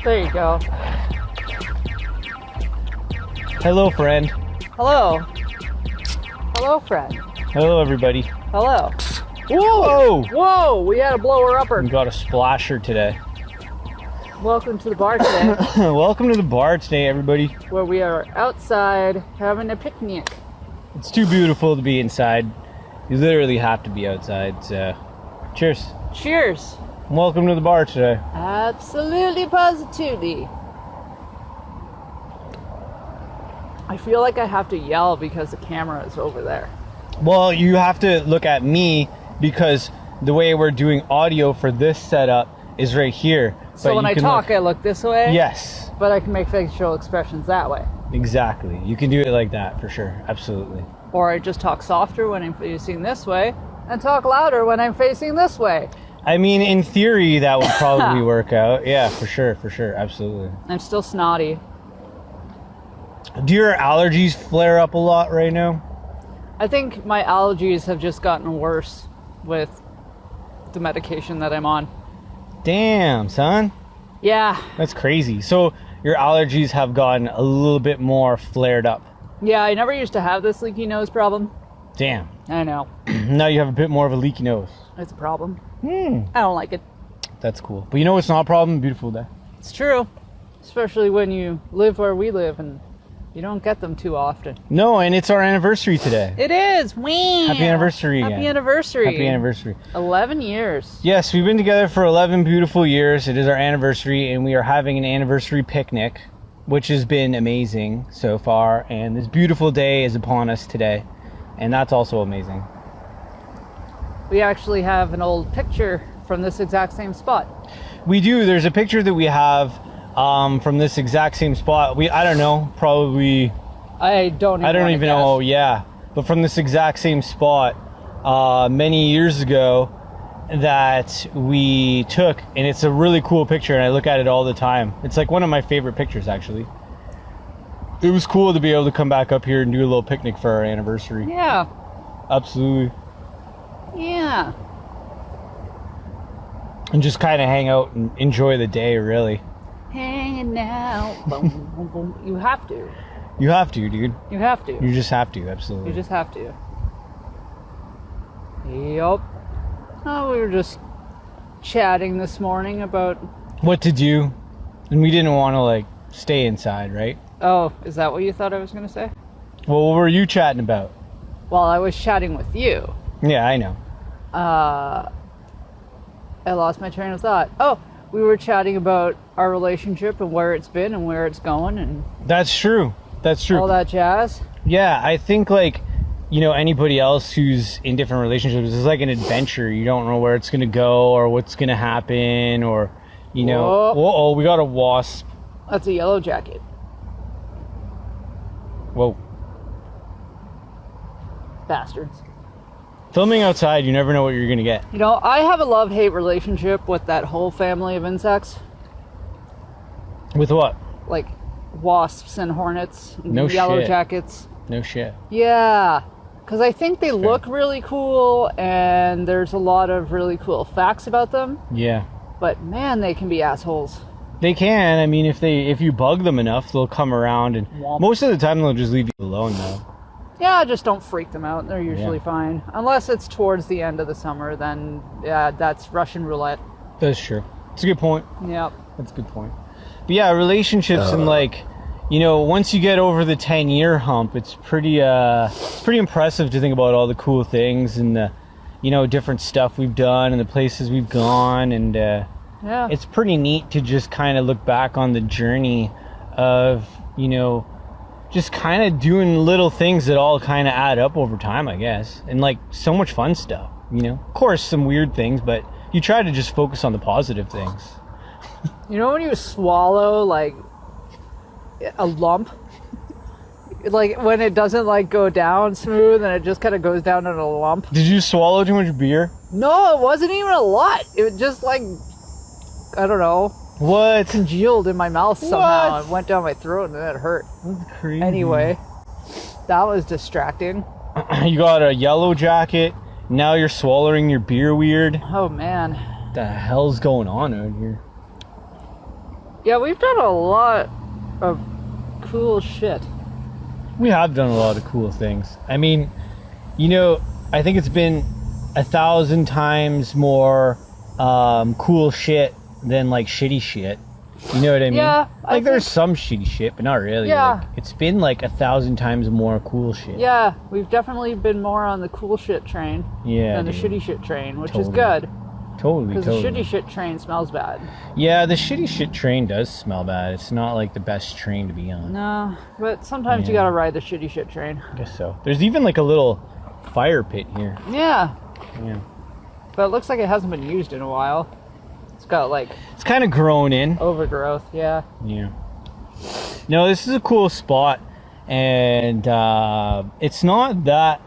There you go. Hello, friend. Hello. Hello, friend. Hello, everybody. Hello. Whoa! Whoa! We had a blower-upper. We got a splasher today. Welcome to the bar today, Welcome to the bar today, everybody. where we are outside having a picnic. It's too beautiful to be inside. You literally have to be outside, so cheers. Cheers. Welcome to the bar today. Absolutely, positively. I feel like I have to yell because the camera is over there. Well, you have to look at me because the way we're doing audio for this setup is right here. So when I talk, I look this way? Yes. But I can make facial expressions that way. Exactly. You can do it like that for sure. Absolutely. Or I just talk softer when I'm facing this way and talk louder when I'm facing this way. I mean, in theory, that would probably work out. Yeah, for sure, absolutely. I'm still snotty. Do your allergies flare up a lot right now? I think my allergies have just gotten worse with the medication that I'm on. Damn, son. Yeah. That's crazy. So your allergies have gotten a little bit more flared up. Yeah, I never used to have this leaky nose problem. Damn. I know. Now you have a bit more of a leaky nose. It's a problem. I don't like it. That's cool. But you know what's not a problem? Beautiful day. It's true. Especially when you live where we live and you don't get them too often. No, and it's our anniversary today. It is. Whee! Happy anniversary Happy again. anniversary. Happy anniversary. 11 years. Yes, we've been together for 11 beautiful years. It is our anniversary, and we are having an anniversary picnic, which has been amazing so far. And this beautiful day is upon us today, and that's also amazing. We actually have an old picture from this exact same spot. We do. There's a picture that we have from this exact same spot. I don't know, probably. I don't even know. Yeah, but from this exact same spot many years ago that we took, and it's a really cool picture, and I look at it all the time. It's like one of my favorite pictures, actually. It was cool to be able to come back up here and do a little picnic for our anniversary. Yeah. Absolutely. Yeah. And just kind of hang out and enjoy the day, really. Hanging out. Boom, boom, boom. You have to. You have to, dude. You have to. You just have to, absolutely. You just have to. Yup. Oh, we were just chatting this morning about what to do, and we didn't want to, like, stay inside, right? Oh, is that what you thought I was going to say? Well, what were you chatting about? Well, I was chatting with you. Yeah, I know. I lost my train of thought. Oh, we were chatting about our relationship and where it's been and where it's going and... That's true. That's true. All that jazz. Yeah, I think, like, you know, anybody else who's in different relationships, it's like an adventure. You don't know where it's going to go or what's going to happen or, you know... Uh-oh, we got a wasp. That's a yellow jacket. Whoa. Bastards. Filming outside, you never know what you're going to get. You know, I have a love-hate relationship with that whole family of insects. With what? Like wasps and hornets and no yellow shit. Jackets. No shit. Yeah. Because I think they look really cool and there's a lot of really cool facts about them. Yeah. But man, they can be assholes. They can. I mean, if you bug them enough, they'll come around and Womp. Most of the time they'll just leave you alone, though. Yeah, just don't freak them out. They're usually fine. Unless it's towards the end of the summer, then yeah, that's Russian roulette. That's true. It's a good point. Yep. That's a good point. But yeah, relationships and like, you know, once you get over the 10-year hump, it's pretty impressive to think about all the cool things and the, you know, different stuff we've done and the places we've gone and yeah, it's pretty neat to just kind of look back on the journey of, you know, just kind of doing little things that all kind of add up over time, I guess. And like so much fun stuff, you know. Of course, some weird things, but you try to just focus on the positive things. You know when you swallow like a lump? Like when it doesn't like go down smooth and it just kind of goes down in a lump. Did you swallow too much beer? No, it wasn't even a lot. It was just like, I don't know. What? Congealed in my mouth somehow. What? It went down my throat and then it hurt. That's crazy. Anyway, that was distracting. You got a yellow jacket. Now you're swallowing your beer weird. Oh man. What the hell's going on out here? Yeah, we've done a lot of cool shit. We have done a lot of cool things. I mean, I think it's been 1,000 times more cool shit than like shitty shit. You know what I mean? Yeah. Like there's some shitty shit, but not really. Yeah. Like, it's been like 1,000 times more cool shit. Yeah, we've definitely been more on the cool shit train than the dude. shitty shit train, which is Totally. good. Totally. Because the shitty shit train smells bad. Yeah, the shitty shit train does smell bad. It's not like the best train to be on. No, but sometimes you gotta ride the shitty shit train. I guess so. There's even like a little fire pit here. Yeah. Yeah. But it looks like it hasn't been used in a while. It's got like It's kind of grown in. overgrowth, yeah. Yeah. No, this is a cool spot, and it's not that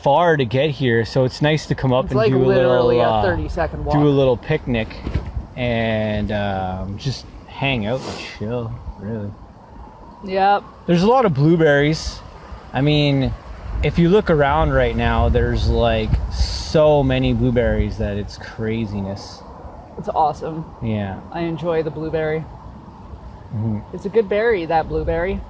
far to get here, so it's nice to come up It's and like do a literally little a 30-second walk. do a little picnic and just hang out and chill. Really. Yep. There's a lot of blueberries. I mean, if you look around right now, there's like so many blueberries that it's craziness. It's awesome. Yeah. I enjoy the blueberry. Mhm. It's a good berry, that blueberry.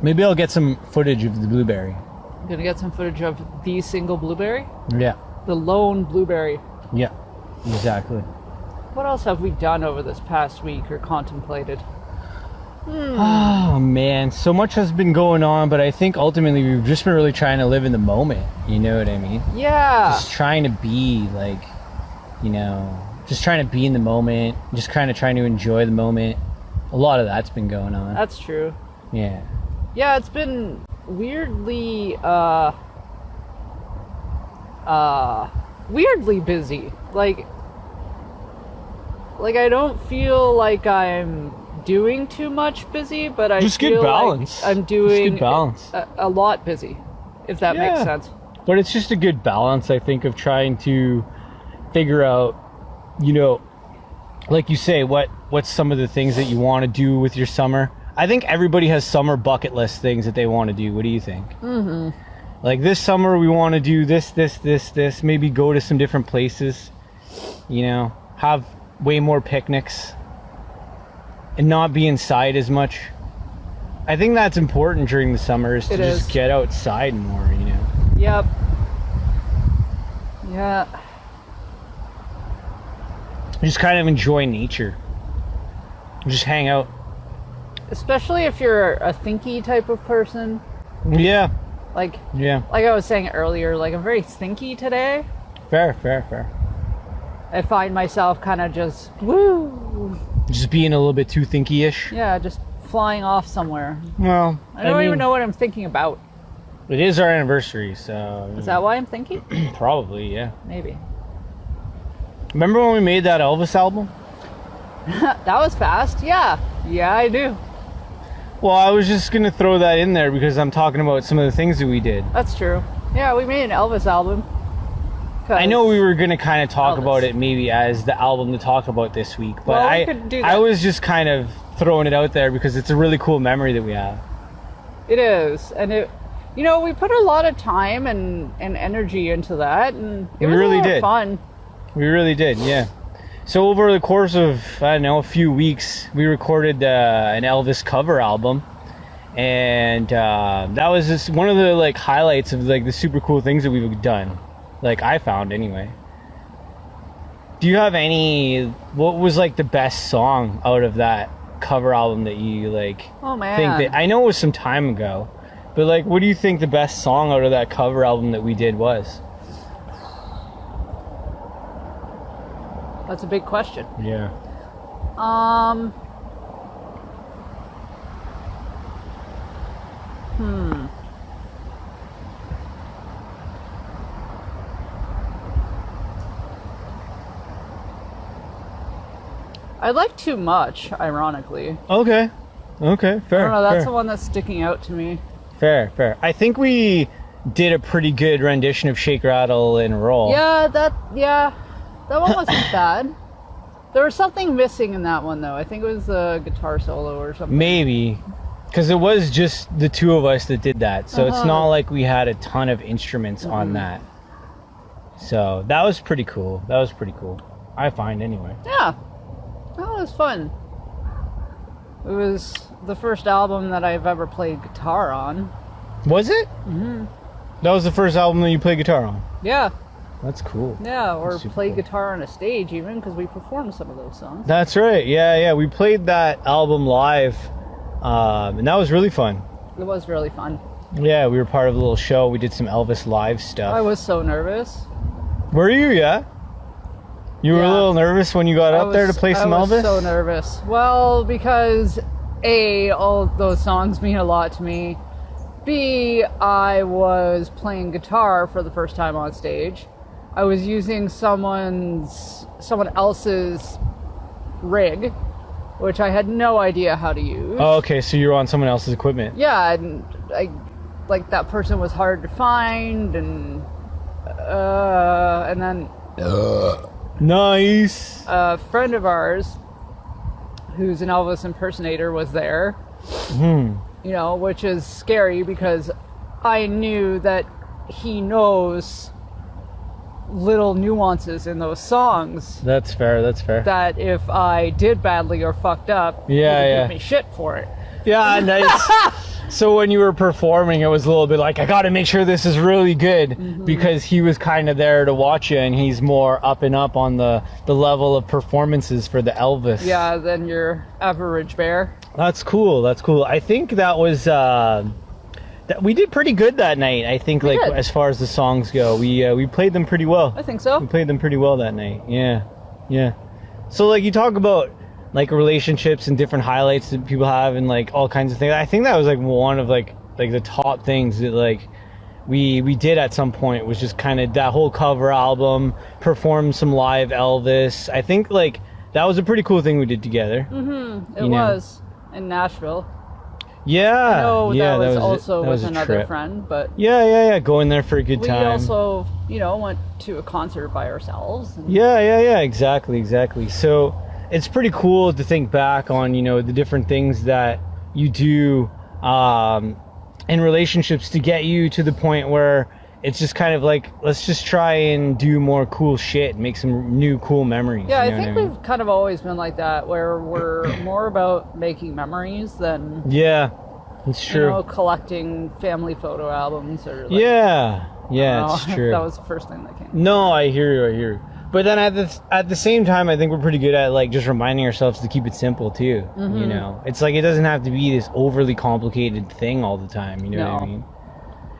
Maybe I'll get some footage of the blueberry. I'm gonna get some footage of the single blueberry. Yeah. The lone blueberry. Yeah. Exactly. What else have we done over this past week or contemplated? Oh man, so much has been going on, but I think ultimately we've just been really trying to live in the moment. You know what I mean? Yeah. Just trying to be like, just trying to be in the moment, just kind of trying to enjoy the moment. A lot of that's been going on. That's true. Yeah. Yeah, it's been weirdly weirdly busy. Like I don't feel like I'm doing too much busy, but I Just good feel balance. like I'm Just doing good balance. a lot busy, if that makes Yeah. sense. But it's just a good balance, I think, of trying to figure out, like you say, what's some of the things that you want to do with your summer. I think everybody has summer bucket list things that they want to do. What do you think? Mm-hmm. Like this summer we want to do this, maybe go to some different places, have way more picnics and not be inside as much. I think that's important during the summer is to just get outside more, Yep. Yeah. Just kind of enjoy nature. Just hang out. Especially if you're a thinky type of person. Yeah. Like I was saying earlier, like I'm very thinky today. Fair. I find myself kind of just Just being a little bit too thinky-ish. yeah, just flying off somewhere. Well, I don't even know what I'm thinking about. It is our anniversary, so Is that why I'm thinking? probably, yeah. Maybe. Remember when we made that Elvis album? That was fast. Yeah, I do. Well, I was just gonna throw that in there because I'm talking about some of the things that we did. That's true. Yeah, we made an Elvis album. I know we were gonna kind of talk Elvis. about it maybe as the album to talk about this week, but Well, we could do that. I was just kind of throwing it out there because it's a really cool memory that we have. It is, and we put a lot of time and energy into that, and it was really a lot did. of fun. We really did, yeah. So over the course of, I don't know, a few weeks, we recorded an Elvis cover album. And that was just one of the like highlights of like the super cool things that we've done. Like I found anyway. Do you have what was like the best song out of that cover album that you like Oh man. think that, I know it was some time ago, but like what do you think the best song out of that cover album that we did was? That's a big question. Yeah. I like Too Much, ironically. Okay, fair. I don't know, that's fair. the one that's sticking out to me. Fair. I think we did a pretty good rendition of Shake, Rattle, and Roll. Yeah, that one wasn't bad. There was something missing in that one, though. I think it was a guitar solo or something. Maybe. Because it was just the two of us that did that. So it's not like we had a ton of instruments on that. So that was pretty cool. I find anyway. Yeah. That was fun. It was the first album that I've ever played guitar on. Was it? Mm-hmm. That was the first album that you played guitar on? Yeah. That's cool. Yeah, or That's play cool. guitar on a stage even, because we performed some of those songs. That's right. Yeah. We played that album live, and that was really fun. It was really fun. Yeah, we were part of a little show. We did some Elvis live stuff. I was so nervous. Were you? Yeah? You were a little nervous when you got up there to play some Elvis? I was so nervous. Well, because A, all those songs mean a lot to me. B, I was playing guitar for the first time on stage. I was using someone else's rig, which I had no idea how to use. Oh, okay, so you were on someone else's equipment. Yeah, and that person was hard to find, and then Nice. a friend of ours, who's an Elvis impersonator, was there. You know, which is scary because I knew that he knows little nuances in those songs. That's fair. That if I did badly or fucked up, he would give me shit for it. Yeah, nice. So when you were performing, it was a little bit like, I got to make sure this is really good, because he was kind of there to watch you, and he's more up and up on the level of performances for the Elvis. Yeah, than your average bear. That's cool. I think that was that we did pretty good that night. I think We did. as far as the songs go, we played them pretty well. I think so. We played them pretty well that night. Yeah. So like you talk about like relationships and different highlights that people have and like all kinds of things. I think that was like one of like the top things that like we did at some point was just kind of that whole cover album, perform some live Elvis. I think like that was a pretty cool thing we did together. It was in Nashville. Yeah. I know yeah, that was that also was with a another trip. friend, but Yeah. Going there for a good we time. also, went to a concert by ourselves. And Yeah. Exactly. So it's pretty cool to think back on, the different things that you do in relationships to get you to the point where it's just kind of like, let's just try and do more cool shit and make some new cool memories. Yeah, you know I think what mean? we've kind of always been like that, where we're more about making memories than Yeah, it's true. collecting family photo albums or like, Yeah, I don't it's know. true. That was the first thing that came. No, I hear you. But then at the same time, I think we're pretty good at like just reminding ourselves to keep it simple too. It's like it doesn't have to be this overly complicated thing all the time. You know what I mean?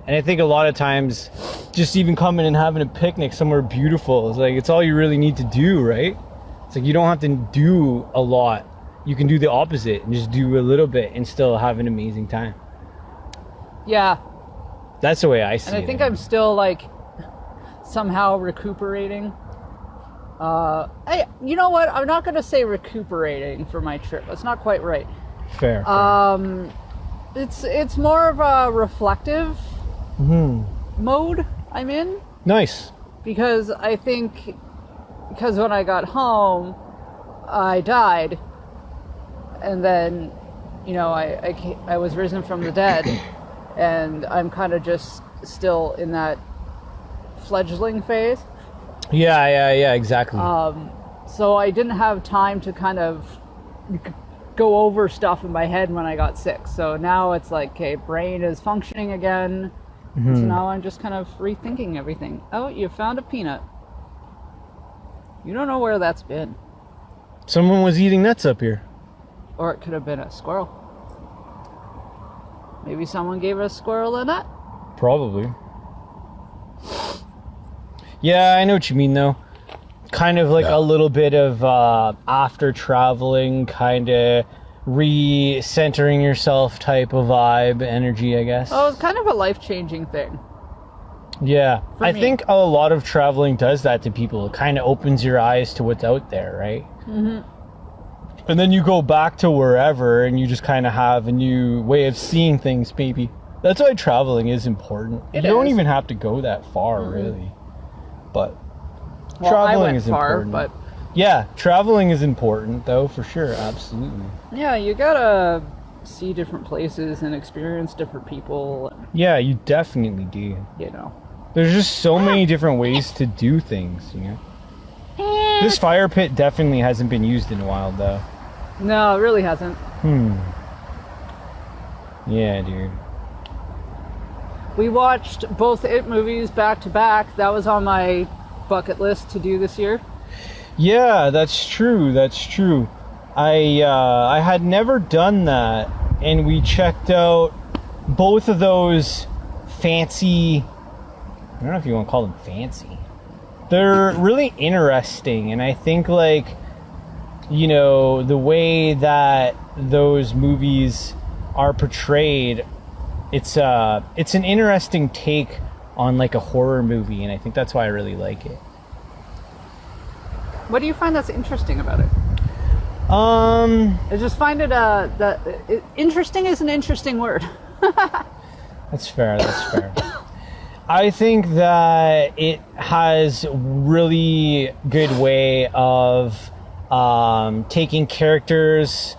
And I think a lot of times, just even coming and having a picnic somewhere beautiful is like it's all you really need to do, right? It's like you don't have to do a lot. You can do the opposite and just do a little bit and still have an amazing time. Yeah, That's the way I see it. and I think I'm still like somehow recuperating. You know what? I'm not going to say recuperating for my trip. That's not quite right. fair. It's more of a reflective mode I'm in, Nice. because I think when I got home, I died, and then I was risen from the dead, and I'm kind of just still in that fledgling phase. Yeah, exactly. So I didn't have time to kind of go over stuff in my head when I got sick. So now it's like, okay, brain is functioning again. So now I'm just kind of rethinking everything. Oh, you found a peanut. You don't know where that's been. Someone was eating nuts up here. Or it could have been a squirrel. Maybe someone gave a squirrel a nut. Probably. Yeah, I know what you mean though. Kind of like a little bit of after traveling, kind of re-centering yourself type of vibe, energy, I guess. Oh, it's kind of a life-changing thing. Yeah, For I me. think a lot of traveling does that to people. It kind of opens your eyes to what's out there, right? And then you go back to wherever and you just kind of have a new way of seeing things, maybe. That's why traveling is important. It you don't is. even have to go that far, really. But Well, traveling I went is far, important. but Yeah, traveling is important, though, for sure. Absolutely. yeah, you gotta see different places and experience different people. Yeah, you definitely do. There's just so many different ways to do things, This fire pit definitely hasn't been used in a while, though. No, it really hasn't. Yeah, dude. We watched both It movies back to back. That was on my bucket list to do this year. Yeah, that's true. That's true. I had never done that, and we checked out both of those fancy. I don't know if you want to call them fancy. They're really interesting, and I think like, you know, the way that those movies are portrayed, it's an interesting take on like a horror movie, and I think that's why I really like it. What do you find that's interesting about it? I just find it interesting is an interesting word. That's fair. That's fair. I think that it has really good way of taking characters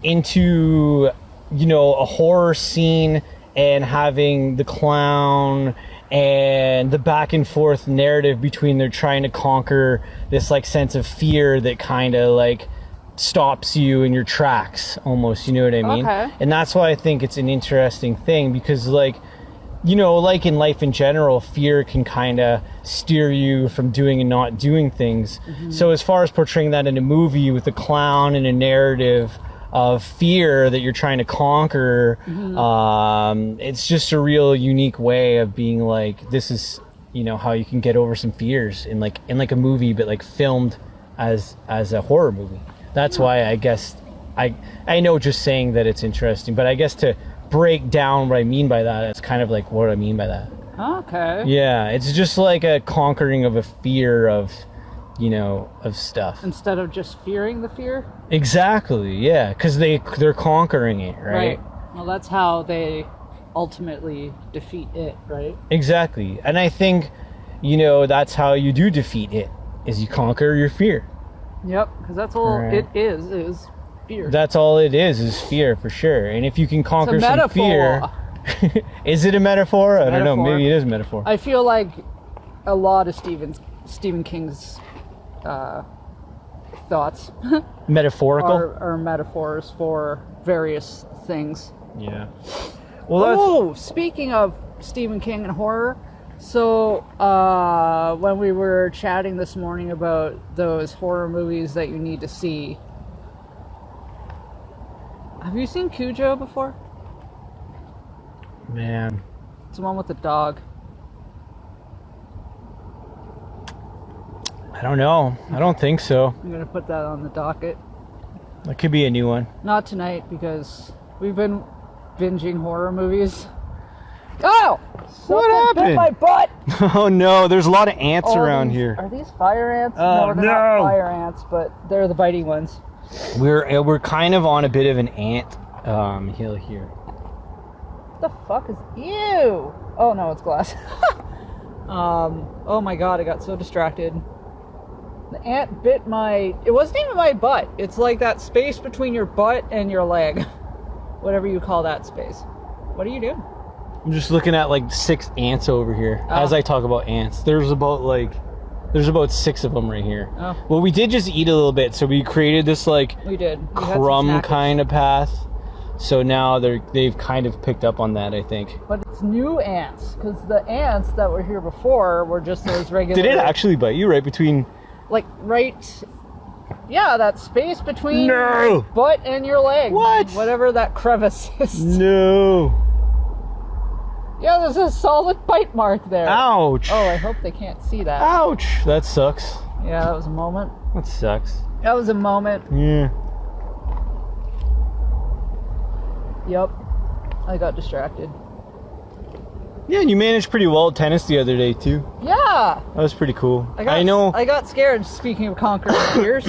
into, you know, a horror scene and having the clown and the back and forth narrative between they're trying to conquer this like sense of fear that kind of like stops you in your tracks almost, you know what I mean? Okay. And that's why I think it's an interesting thing, because like, you know, like in life in general, fear can kind of steer you from doing and not doing things. So as far as portraying that in a movie with a clown and a narrative of fear that you're trying to conquer, it's just a real unique way of being like, this is, you know, how you can get over some fears in like a movie, but like filmed as a horror movie. That's why I guess I know just saying that it's interesting, but I guess to break down what I mean by that, it's kind of like what I mean by that. Okay. Yeah, it's just like a conquering of a fear of, you know, of stuff. Instead of just fearing the fear? Exactly, yeah, because they're conquering it, right? Well, that's how they ultimately defeat it, right? Exactly. And I think, you know, that's how you do defeat it, is you conquer your fear. Yep, because that's all it is fear. That's all it is fear, for sure. And if you can conquer some metaphor. fear... Is it a metaphor? I don't know, metaphor. maybe it is a metaphor. I feel like a lot of Stephen King's thoughts Metaphorical? are metaphors for various things. Yeah. Well, that's... Speaking of Stephen King and horror, so when we were chatting this morning about those horror movies that you need to see, have you seen Cujo before? Man. It's the one with the dog. I don't know. I don't think so. I'm gonna put that on the docket. That could be a new one. Not tonight, because we've been binging horror movies. Oh! What happened? Bit my butt! Oh no, there's a lot of ants around here. Are these fire ants? Oh, no, they're not fire ants, but they're the biting ones. We're kind of on a bit of an ant hill here. What the fuck is... Ew! Oh no, it's glass. Oh my god, I got so distracted. The ant bit my... It wasn't even my butt. It's like that space between your butt and your leg. Whatever you call that space. What are you doing? I'm just looking at like 6 ants over here. As I talk about ants, there's about 6 of them right here. Oh. Well, we did just eat a little bit, so we created this like We did. We had some crumb snackers. kind of path. So now they've kind of picked up on that, I think. But it's new ants, because the ants that were here before were just those regular... Did it actually bite you right between... Like, right... Yeah, that space between No! your butt and your leg. What? Whatever that crevice is. No. Yeah, there's a solid bite mark there. Ouch. Oh, I hope they can't see that. Ouch. That sucks. Yeah, that was a moment. That sucks. That was a moment. Yeah. Yep. I got distracted. Yeah, and you managed pretty well at tennis the other day, too. Yeah! That was pretty cool. I know. I got scared, speaking of conquering fears.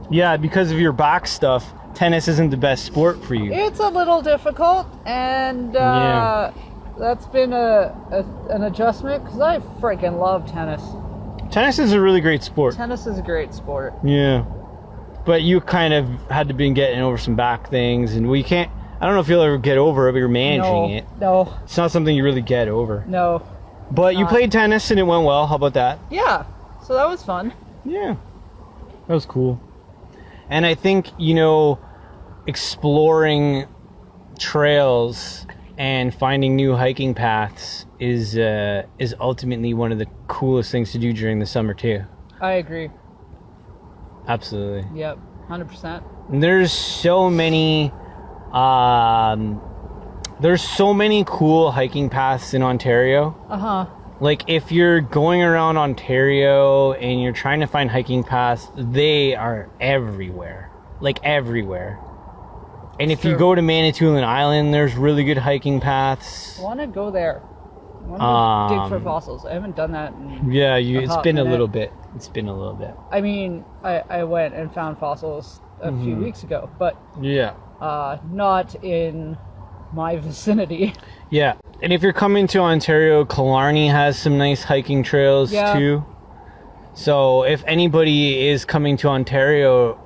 Yeah, because of your back stuff, tennis isn't the best sport for you. It's a little difficult, and that's been an adjustment, because I freaking love tennis. Tennis is a really great sport. Tennis is a great sport. Yeah. But you kind of had to be getting over some back things, and we can't... I don't know if you'll ever get over it, but you're managing it. No. It's not something you really get over. No. But you played tennis, and it went well. How about that? Yeah. So that was fun. Yeah. That was cool. And I think, you know, exploring trails and finding new hiking paths is ultimately one of the coolest things to do during the summer too. I agree. Absolutely. Yep, 100%. There's so many cool hiking paths in Ontario. Uh-huh. Like, if you're going around Ontario and you're trying to find hiking paths, they are everywhere. Like, everywhere. And if you go to Manitoulin Island, there's really good hiking paths. I want to go there. I want to dig for fossils. I haven't done that in it's been a little bit. It's been a little bit. I mean, I went and found fossils a few weeks ago, but not in my vicinity. Yeah. And if you're coming to Ontario, Killarney has some nice hiking trails too. So if anybody is coming to Ontario,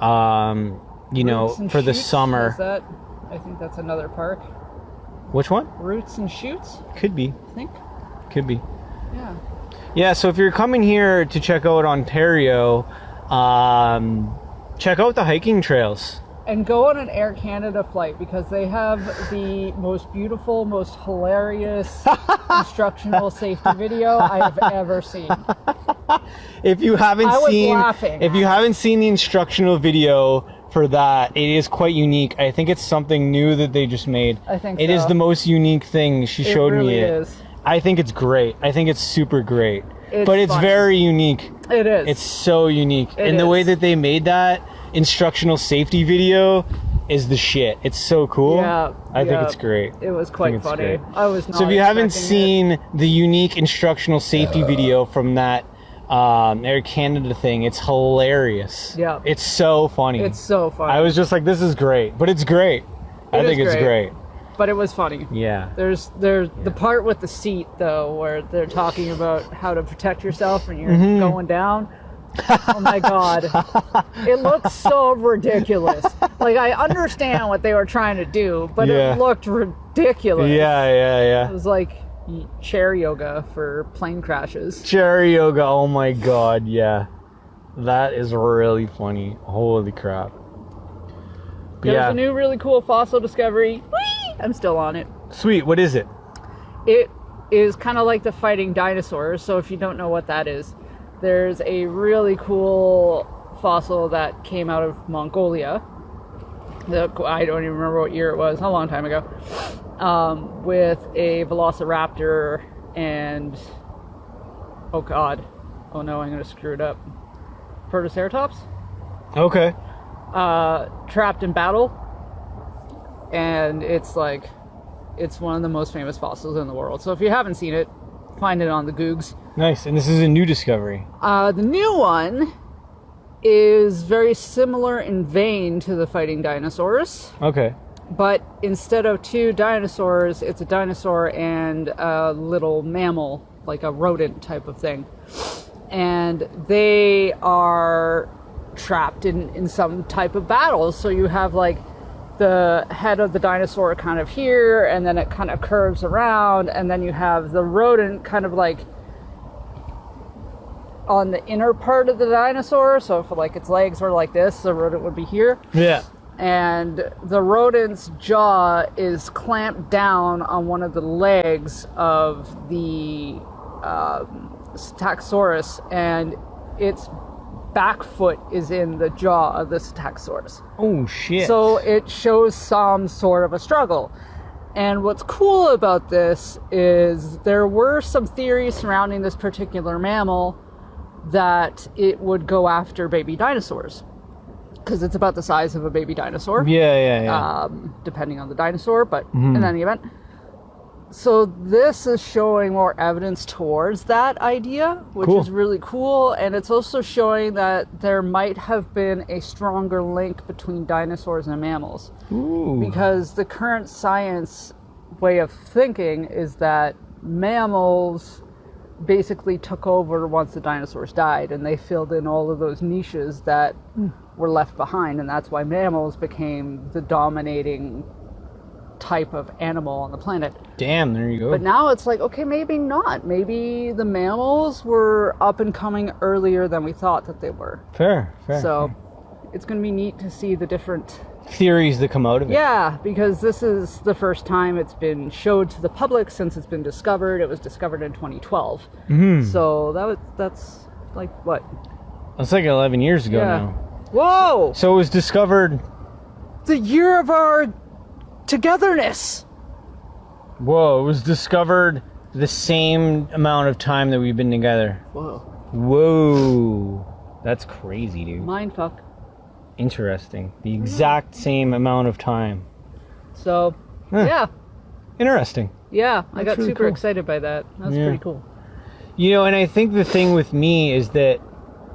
you know, for the summer. Is that? I think that's another park. Which one? Roots and Shoots? Could be. I think. Could be. Yeah. Yeah, so if you're coming here to check out Ontario, check out the hiking trails. And go on an Air Canada flight because they have the most beautiful, most hilarious instructional safety video I've ever seen. If you haven't seen the instructional video for that, it is quite unique. I think it's something new that they just made. I think it is the most unique thing. She showed me it. Is. I think it's great. I think it's super great. It's fun. Very unique. It is. It's so unique. And the way that they made that instructional safety video is the shit. It's so cool. Yeah. I think it's great. It was quite funny. I was not So if you haven't seen the unique instructional safety video from that Air Canada thing, it's hilarious. Yeah. It's so funny. It's so funny. I was just like, this is great. But it's great. I think it's great. But it was funny. Yeah. There's the part with the seat though, where they're talking about how to protect yourself when you're going down. Oh my god. It looks so ridiculous. Like, I understand what they were trying to do, but it looked ridiculous. Yeah. It was like chair yoga for plane crashes. Chair yoga, oh my god, yeah. That is really funny. Holy crap. There's a new really cool fossil discovery. Whee! I'm still on it. Sweet, what is it? It is kind of like the fighting dinosaurs, so if you don't know what that is, there's a really cool fossil that came out of Mongolia. I don't even remember what year it was, a long time ago. With a velociraptor and... oh god. Oh no, I'm going to screw it up. Protoceratops? Okay. Trapped in battle. And it's one of the most famous fossils in the world. So if you haven't seen it, find it on the Googs. Nice. And this is a new discovery. The new one is very similar in vein to the fighting dinosaurs. Okay. But instead of two dinosaurs, it's a dinosaur and a little mammal, like a rodent type of thing. And they are trapped in some type of battle. So you have like the head of the dinosaur kind of here, and then it kind of curves around, and then you have the rodent kind of like on the inner part of the dinosaur. So if like its legs were like this, the rodent would be here. Yeah. And the rodent's jaw is clamped down on one of the legs of the Psittacosaurus, and its back foot is in the jaw of the Psittacosaurus. Oh shit. So it shows some sort of a struggle. And what's cool about this is there were some theories surrounding this particular mammal that it would go after baby dinosaurs, because it's about the size of a baby dinosaur. Yeah. Depending on the dinosaur, but in any event. So this is showing more evidence towards that idea, which is really cool. And it's also showing that there might have been a stronger link between dinosaurs and mammals. Ooh. Because the current science way of thinking is that mammals basically took over once the dinosaurs died, and they filled in all of those niches that were left behind. And that's why mammals became the dominating type of animal on the planet. Damn, there you go. But now it's like, okay, maybe not. Maybe the mammals were up and coming earlier than we thought that they were. Fair. So, it's going to be neat to see the different theories that come out of it. Yeah, because this is the first time it's been showed to the public since it's been discovered. It was discovered in 2012. So that's like what? That's like 11 years ago now. Whoa! So it was discovered the year of our togetherness. Whoa, it was discovered the same amount of time that we've been together. Whoa. That's crazy, dude. Mindfuck. Interesting. The exact same amount of time. So, yeah. Interesting. Yeah, I got really super cool. excited by that. That's pretty cool. You know, and I think the thing with me is that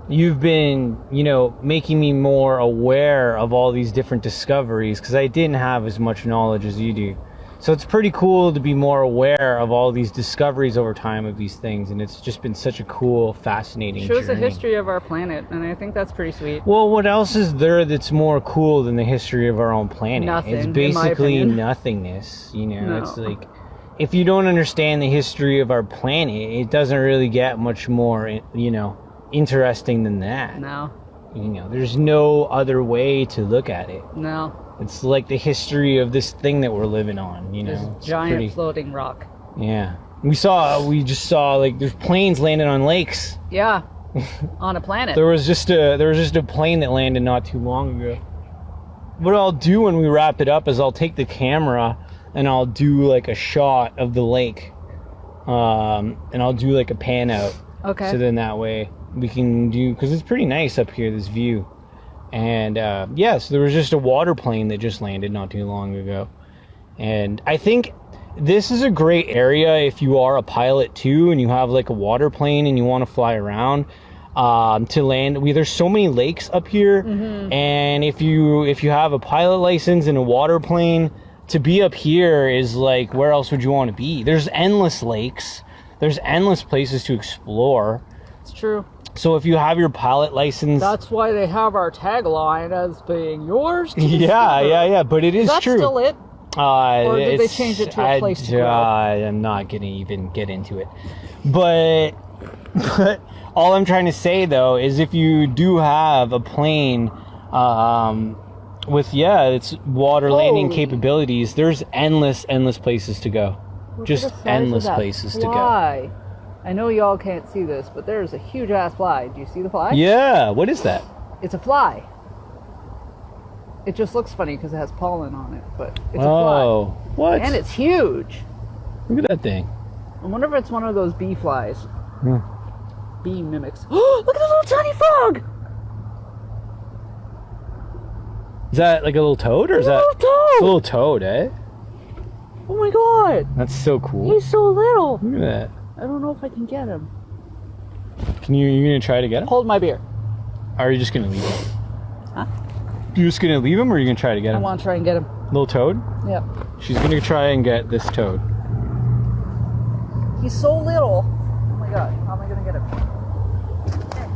you've been, you know, making me more aware of all these different discoveries because I didn't have as much knowledge as you do. So it's pretty cool to be more aware of all these discoveries over time of these things, and it's just been such a cool, fascinating Shows journey. the history of our planet, and I think that's pretty sweet. Well, what else is there that's more cool than the history of our own planet? Nothing, It's in my basically opinion. nothingness, you know? No. It's like, if you don't understand the history of our planet, it doesn't really get much more, you know, interesting than that. No. You know, there's no other way to look at it. No. It's like the history of this thing that we're living on, you know? This It's giant pretty- floating rock. Yeah. We just saw, like, there's planes landing on lakes. Yeah. On a planet. There was just a plane that landed not too long ago. What I'll do when we wrap it up is I'll take the camera and I'll do like a shot of the lake, and I'll do like a pan out. Okay. So then that way we can do, because it's pretty nice up here, this view. And so there was just a water plane that just landed not too long ago. And I think this is a great area if you are a pilot too, and you have like a water plane and you want to fly around to land. There's so many lakes up here, and if you have a pilot license and a water plane, to be up here is like, where else would you want to be? There's endless lakes. There's endless places to explore. It's true. So if you have your pilot license, That's why they have our tagline as being yours. To yeah, but it is That's true. still it. Or did they change it to a place to grow? I'm not gonna even get into it. But all I'm trying to say though is if you do have a plane with its water landing Holy. capabilities, there's endless places to go. Look Just at the size endless of that places to go. fly. I know y'all can't see this, but there's a huge ass fly. Do you see the fly? Yeah, what is that? It's a fly. It just looks funny because it has pollen on it, but it's Oh, a what? fly. And it's huge. Look at that thing. I wonder if it's one of those bee flies. Hmm. Bee mimics. Look at the little tiny frog! Is that like a little toad, or is that Little toad! It's a little toad, eh? Oh my god! That's so cool. He's so little! Look at that. I don't know if I can get him. You gonna try to get him? Hold my beer. Or are you just gonna leave him? Huh? You just gonna leave him, or are you gonna try to get I him? want to try and get him. Little toad? Yep. She's gonna try and get this toad. He's so little. Oh my god, how am I gonna get him? Hey.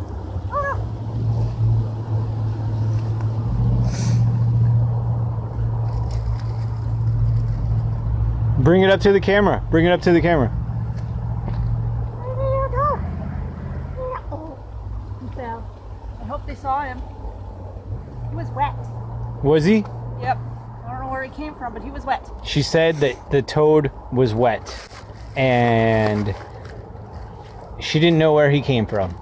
Oh no! Bring it up to the camera. Bring it up to the camera. Oh, he fell. I hope they saw him. He was wet. Was he? Yep. I don't know where he came from, but he was wet. She said that the toad was wet, and she didn't know where he came from.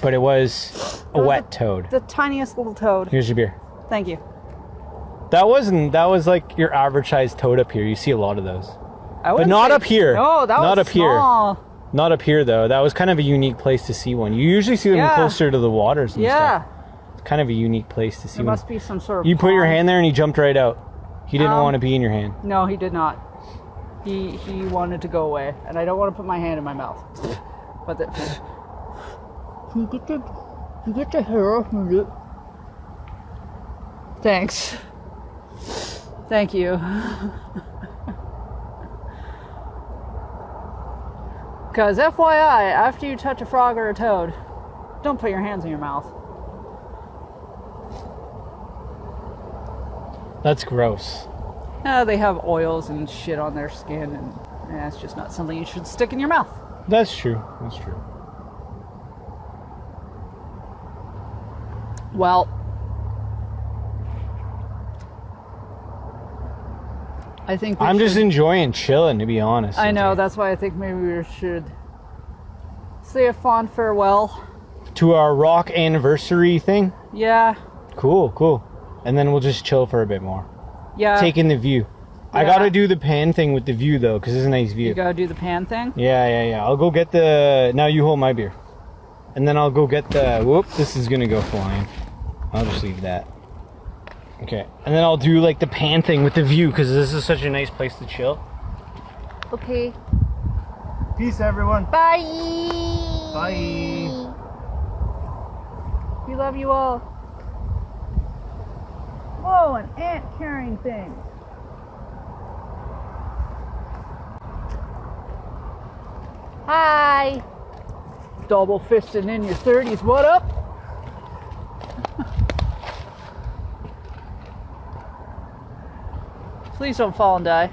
But it was a wet toad. The tiniest little toad. Here's your beer. Thank you. That was like your average sized toad up here. You see a lot of those. I But wouldn't not say- up here. No, that Not was up here. small. Not up here though. That was kind of a unique place to see one. You usually see them Yeah. closer to the waters and Yeah. stuff. It's kind of a unique place to see There one. must be some sort of You put your pond. hand there and he jumped right out. He didn't want to be in your hand. No, he did not. He wanted to go away, and I don't want to put my hand in my mouth. But you get the hair off me. Thanks. Thank you. Because FYI, after you touch a frog or a toad, don't put your hands in your mouth. That's gross. They have oils and shit on their skin, and it's just not something you should stick in your mouth. That's true. That's true. Well, I think we I'm just should- enjoying chilling, to be honest. I with know, you. that's why I think maybe we should say a fond farewell. To our rock anniversary thing. Yeah, Cool. And then we'll just chill for a bit more. yeah. Taking the view. I Yeah. gotta do the pan thing with the view though, because it's a nice view. You gotta do the pan thing. Yeah. I'll go get the. Now you hold my beer, and then I'll go get the. Whoop! This is gonna go flying. I'll just leave that. Okay, and then I'll do like the pan thing with the view, because this is such a nice place to chill. Okay. Peace, everyone. Bye. Bye. We love you all. Whoa, an ant carrying things. Hi. Double fisting in your 30s. What up? Please don't fall and die.